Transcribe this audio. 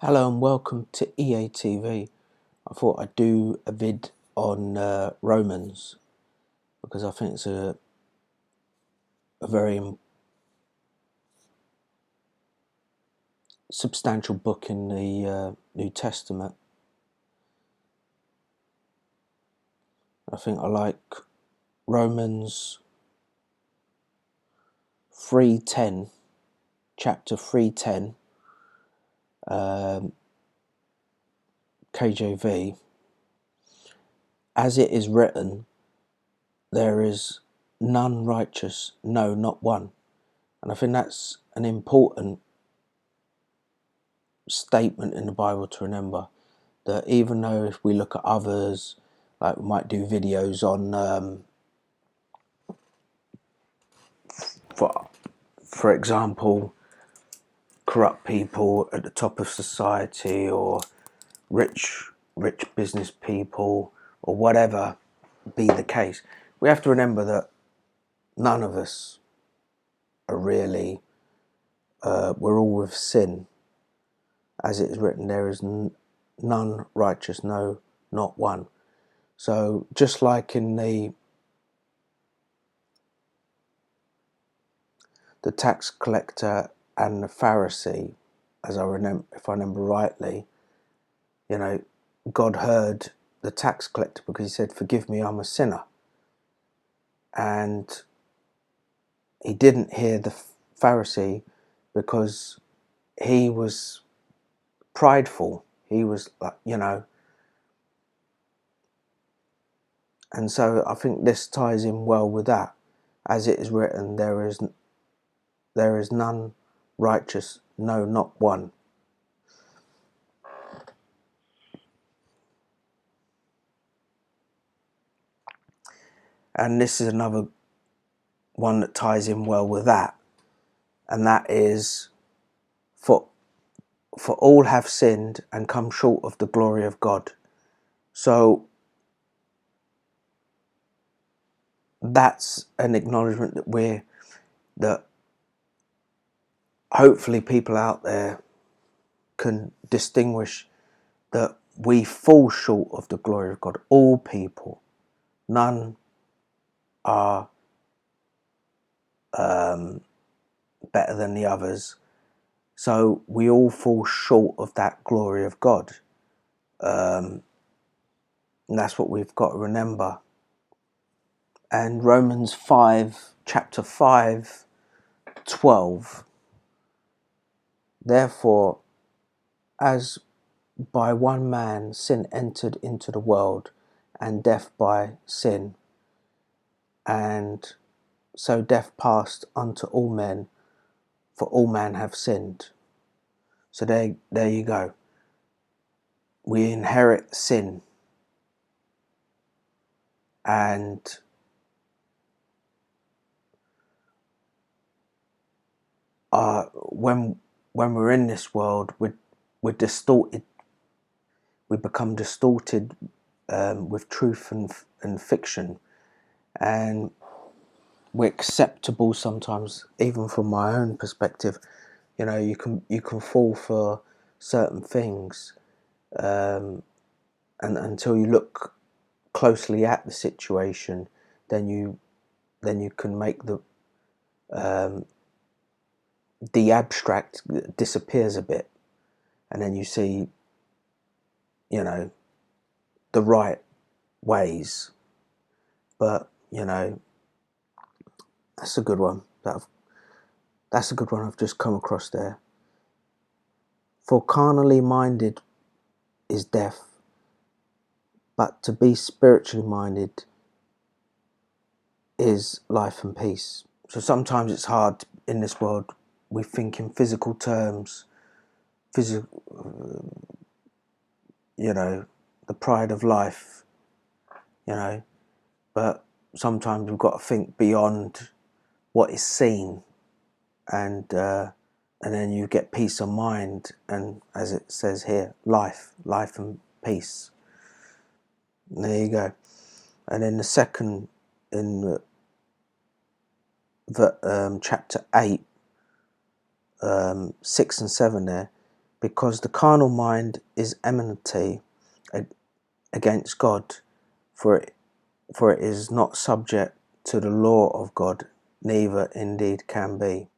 Hello and welcome to EATV. I thought I'd do a vid on Romans because I think it's a very substantial book in the New Testament. I think I like Romans 3:10, chapter 3:10, KJV. As it is written, there is none righteous, no, not one. And I think that's an important statement in the Bible to remember, that even though if we look at others, like we might do videos on for example, corrupt people at the top of society, or rich business people, or whatever be the case, we have to remember that none of us are really we're all with sin. As it is written, there is none righteous, no, not one. So just like in the tax collector and the Pharisee, as I remember, if I remember rightly, God heard the tax collector because he said, "Forgive me, I'm a sinner." And he didn't hear the Pharisee because he was prideful. He was and so I think this ties in well with that. As it is written, there is none righteous, no, not one. And this is another one that ties in well with that, and that is, for all have sinned and come short of the glory of God. So that's an acknowledgement that hopefully people out there can distinguish that we fall short of the glory of God. All people, none are better than the others. So we all fall short of that glory of God. And that's what we've got to remember. And Romans 5, chapter 5, 12. Therefore, as by one man sin entered into the world, and death by sin, and so death passed unto all men, for all men have sinned. So there you go. We inherit sin, and when we're in this world, we're distorted. We become distorted with truth and fiction, and we're acceptable sometimes, even from my own perspective. You can fall for certain things, and until you look closely at the situation, then you can make the abstract disappears a bit, and then you see the right ways. But that's a good one. That's a good one I've just come across there. For carnally minded is death, but to be spiritually minded is life and peace. So sometimes it's hard in this world. We think in physical terms, the pride of life, but sometimes we've got to think beyond what is seen, and then you get peace of mind, and as it says here, life and peace. And there you go. And in the second, in chapter 8, 6 and 7 there, because the carnal mind is enmity against God, for it is not subject to the law of God, neither indeed can be.